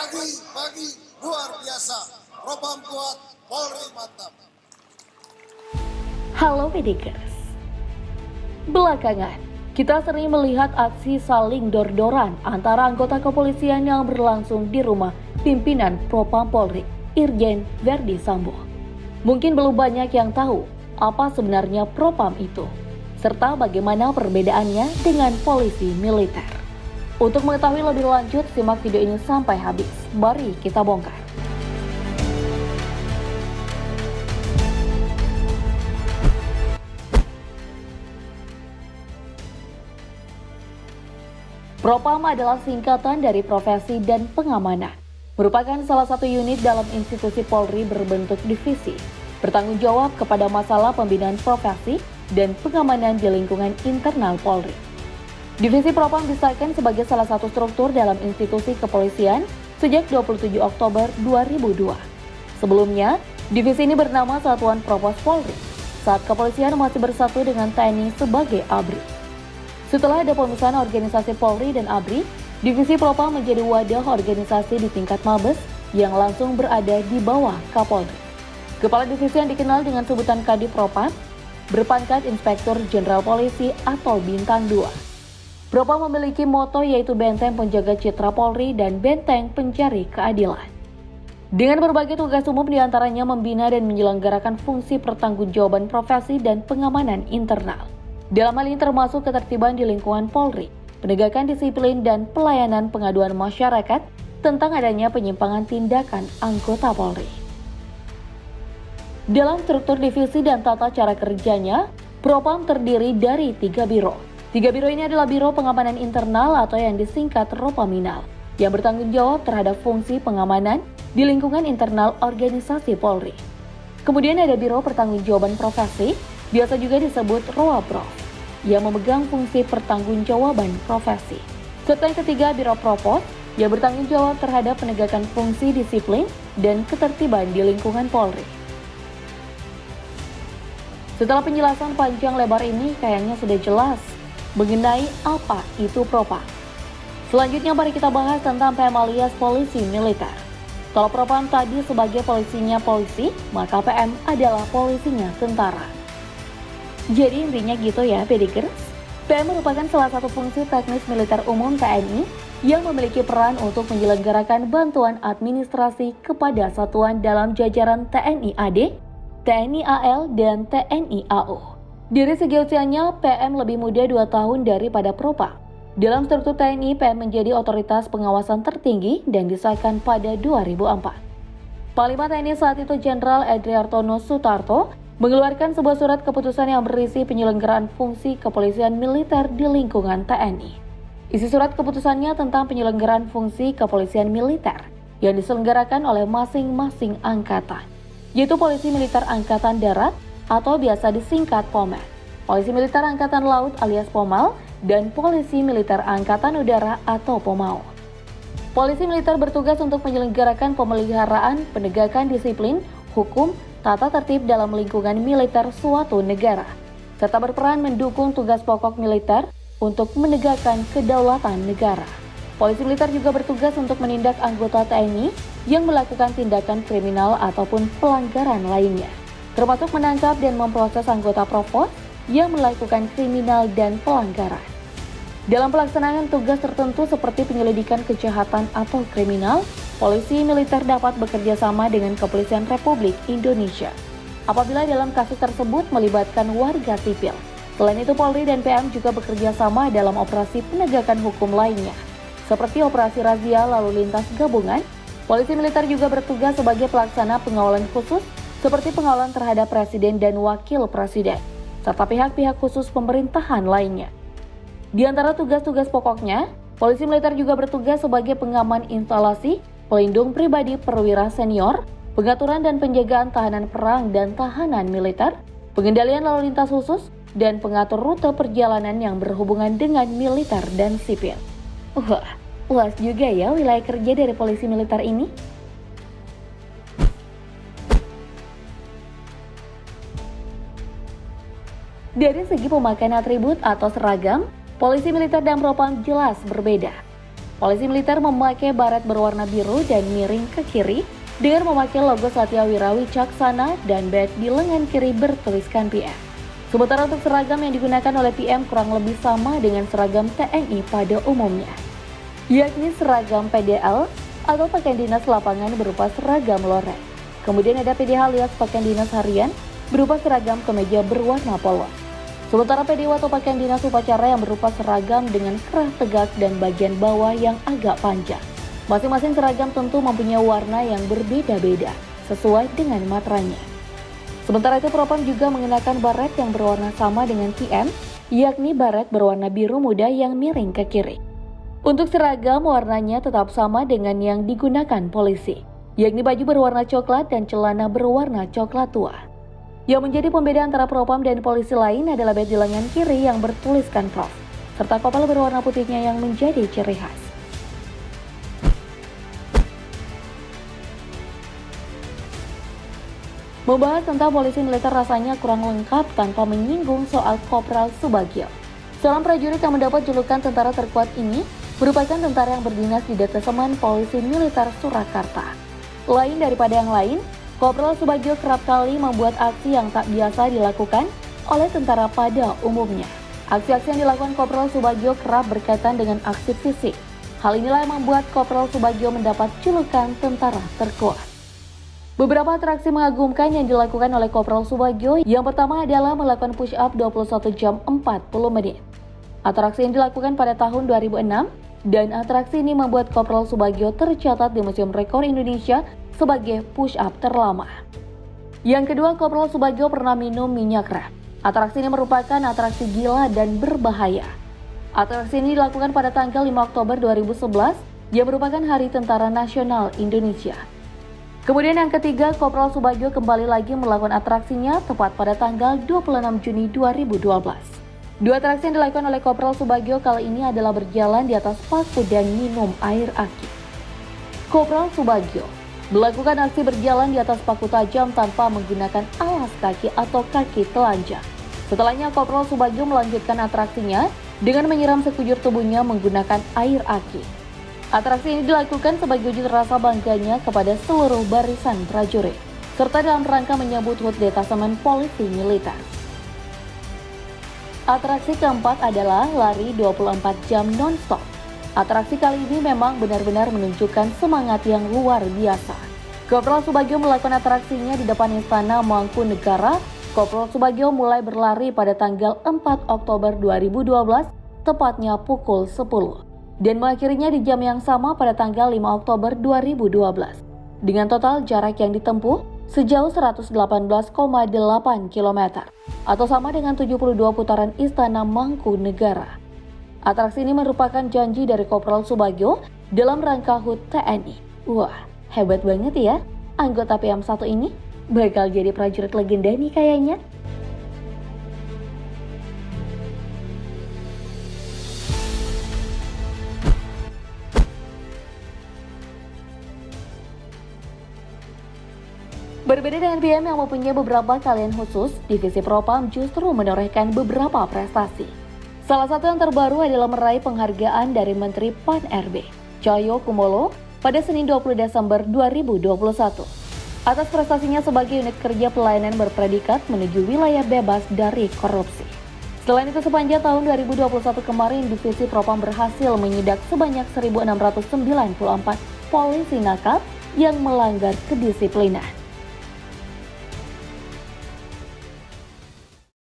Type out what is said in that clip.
Pagi luar biasa. Propam kuat, Polri mantap. Halo Pedikers. Belakangan, kita sering melihat aksi saling dor-doran antara anggota kepolisian yang berlangsung di rumah pimpinan Propam Polri, Irjen Verdi Sambo. Mungkin belum banyak yang tahu apa sebenarnya Propam itu, serta bagaimana perbedaannya dengan polisi militer. Untuk mengetahui lebih lanjut, simak video ini sampai habis. Mari kita bongkar. Propam adalah singkatan dari Profesi dan Pengamanan. Merupakan salah satu unit dalam institusi Polri berbentuk divisi, bertanggung jawab kepada masalah pembinaan profesi dan pengamanan di lingkungan internal Polri. Divisi Propam disahkan sebagai salah satu struktur dalam institusi kepolisian sejak 27 Oktober 2002. Sebelumnya, divisi ini bernama Satuan Propos Polri, saat kepolisian masih bersatu dengan TNI sebagai ABRI. Setelah ada pemisahan organisasi Polri dan ABRI, divisi Propam menjadi wadah organisasi di tingkat Mabes yang langsung berada di bawah Kapolri. Kepala divisi yang dikenal dengan sebutan Kadif Propam berpangkat Inspektur Jenderal Polisi atau Bintang 2. Propam memiliki moto yaitu Benteng Penjaga Citra Polri dan Benteng Pencari Keadilan. Dengan berbagai tugas umum diantaranya membina dan menyelenggarakan fungsi pertanggungjawaban profesi dan pengamanan internal. Dalam hal ini termasuk ketertiban di lingkungan Polri, penegakan disiplin dan pelayanan pengaduan masyarakat tentang adanya penyimpangan tindakan anggota Polri. Dalam struktur divisi dan tata cara kerjanya, Propam terdiri dari 3 biro. 3 biro ini adalah Biro Pengamanan Internal atau yang disingkat Ropaminal, yang bertanggung jawab terhadap fungsi pengamanan di lingkungan internal organisasi Polri. Kemudian ada Biro Pertanggungjawaban Profesi, biasa juga disebut ROAPROF, yang memegang fungsi pertanggungjawaban profesi. Serta yang ketiga Biro Propos, yang bertanggung jawab terhadap penegakan fungsi disiplin dan ketertiban di lingkungan Polri. Setelah penjelasan panjang lebar ini, kayaknya sudah jelas mengenai apa itu Propam. Selanjutnya mari kita bahas tentang PM alias polisi militer. Kalau Propam tadi sebagai polisinya polisi, maka PM adalah polisinya tentara. Jadi intinya gitu ya, Pedikers. PM merupakan salah satu fungsi teknis militer umum TNI yang memiliki peran untuk menyelenggarakan bantuan administrasi kepada satuan dalam jajaran TNI AD, TNI AL, dan TNI AO. Dari segi usianya, PM lebih muda 2 tahun daripada Propam. Dalam struktur TNI, PM menjadi otoritas pengawasan tertinggi dan disahkan pada 2004. Panglima TNI saat itu Jenderal Edriartono Sutarto mengeluarkan sebuah surat keputusan yang berisi penyelenggaraan fungsi kepolisian militer di lingkungan TNI. Isi surat keputusannya tentang penyelenggaraan fungsi kepolisian militer yang diselenggarakan oleh masing-masing angkatan, yaitu Polisi Militer Angkatan Darat atau biasa disingkat POMAD, Polisi Militer Angkatan Laut alias POMAL, dan Polisi Militer Angkatan Udara atau POMAU. Polisi militer bertugas untuk menyelenggarakan pemeliharaan, penegakan disiplin, hukum, tata tertib dalam lingkungan militer suatu negara, serta berperan mendukung tugas pokok militer untuk menegakkan kedaulatan negara. Polisi militer juga bertugas untuk menindak anggota TNI yang melakukan tindakan kriminal ataupun pelanggaran lainnya, termasuk menangkap dan memproses anggota Propos yang melakukan kriminal dan pelanggaran. Dalam pelaksanaan tugas tertentu seperti penyelidikan kejahatan atau kriminal, polisi militer dapat bekerja sama dengan Kepolisian Republik Indonesia apabila dalam kasus tersebut melibatkan warga sipil. Selain itu, Polri dan PM juga bekerja sama dalam operasi penegakan hukum lainnya, seperti operasi razia lalu lintas gabungan. Polisi militer juga bertugas sebagai pelaksana pengawalan khusus seperti pengawalan terhadap presiden dan wakil presiden, serta pihak-pihak khusus pemerintahan lainnya. Di antara tugas-tugas pokoknya, polisi militer juga bertugas sebagai pengaman instalasi, pelindung pribadi perwira senior, pengaturan dan penjagaan tahanan perang dan tahanan militer, pengendalian lalu lintas khusus, dan pengatur rute perjalanan yang berhubungan dengan militer dan sipil. Wah, luas juga ya wilayah kerja dari polisi militer ini. Dari segi pemakaian atribut atau seragam, polisi militer dan Propam jelas berbeda. Polisi militer memakai baret berwarna biru dan miring ke kiri dengan memakai logo Satya Wira Wicaksana dan badge di lengan kiri bertuliskan PM. Sementara untuk seragam yang digunakan oleh PM kurang lebih sama dengan seragam TNI pada umumnya, yakni seragam PDL atau pakaian dinas lapangan berupa seragam loreng. Kemudian ada PDH alias pakaian dinas harian berupa seragam kemeja berwarna polos. Sementara PDW atau pakaian dinas upacara yang berupa seragam dengan kerah tegak dan bagian bawah yang agak panjang. Masing-masing seragam tentu mempunyai warna yang berbeda-beda sesuai dengan matranya. Sementara itu Propam juga mengenakan baret yang berwarna sama dengan PM, yakni baret berwarna biru muda yang miring ke kiri. Untuk seragam warnanya tetap sama dengan yang digunakan polisi, yakni baju berwarna coklat dan celana berwarna coklat tua. Yang menjadi pembeda antara Propam dan polisi lain adalah badge di lengan kiri yang bertuliskan Prof, serta kopel berwarna putihnya yang menjadi ciri khas. Membahas tentang polisi militer rasanya kurang lengkap tanpa menyinggung soal Kopral Subagio. Seorang prajurit yang mendapat julukan tentara terkuat ini merupakan tentara yang berdinas di Detasemen Polisi Militer Surakarta. Lain daripada yang lain, Kopral Subagio kerap kali membuat aksi yang tak biasa dilakukan oleh tentara pada umumnya. Aksi-aksi yang dilakukan Kopral Subagio kerap berkaitan dengan aksi fisik. Hal inilah yang membuat Kopral Subagio mendapat julukan tentara terkuat. Beberapa atraksi mengagumkan yang dilakukan oleh Kopral Subagio, yang pertama adalah melakukan push up 21 jam 40 menit. Atraksi yang dilakukan pada tahun 2006 dan atraksi ini membuat Kopral Subagio tercatat di Museum Rekor Indonesia sebagai push up terlama. Yang kedua, Kopral Subagio pernah minum minyak rem. Atraksi ini merupakan atraksi gila dan berbahaya. Atraksi ini dilakukan pada tanggal 5 Oktober 2011 yang merupakan Hari Tentara Nasional Indonesia. Kemudian yang ketiga, Kopral Subagio kembali lagi melakukan atraksinya tepat pada tanggal 26 Juni 2012. Dua atraksi yang dilakukan oleh Kopral Subagio kali ini adalah berjalan di atas paku dan minum air aki. Kopral Subagio melakukan aksi berjalan di atas paku tajam tanpa menggunakan alas kaki atau kaki telanjang. Setelahnya, Kopral Subagio melanjutkan atraksinya dengan menyiram sekujur tubuhnya menggunakan air aki. Atraksi ini dilakukan sebagai wujud rasa bangganya kepada seluruh barisan prajurit, serta dalam rangka menyambut HUT Detasemen Polisi Militer. Atraksi keempat adalah lari 24 jam non-stop. Atraksi kali ini memang benar-benar menunjukkan semangat yang luar biasa. Kopral Subagio melakukan atraksinya di depan Istana Mangkunegara. Kopral Subagio mulai berlari pada tanggal 4 Oktober 2012, tepatnya pukul 10. Dan mengakhirinya di jam yang sama pada tanggal 5 Oktober 2012 dengan total jarak yang ditempuh sejauh 118,8 km atau sama dengan 72 putaran Istana Mangkunegara. Atraksi ini merupakan janji dari Kopral Subagio dalam rangka HUT TNI. Wah, hebat banget ya, anggota PM1 ini bakal jadi prajurit legenda nih kayaknya. Berbeda dengan PM yang mempunyai beberapa keahlian khusus, Divisi Propam justru menorehkan beberapa prestasi. Salah satu yang terbaru adalah meraih penghargaan dari Menteri PAN-RB, Cahyo Kumolo, pada Senin 20 Desember 2021. Atas prestasinya sebagai unit kerja pelayanan berpredikat menuju wilayah bebas dari korupsi. Selain itu, sepanjang tahun 2021 kemarin, Divisi Propam berhasil menyidak sebanyak 1.694 polisi nakal yang melanggar kedisiplinan.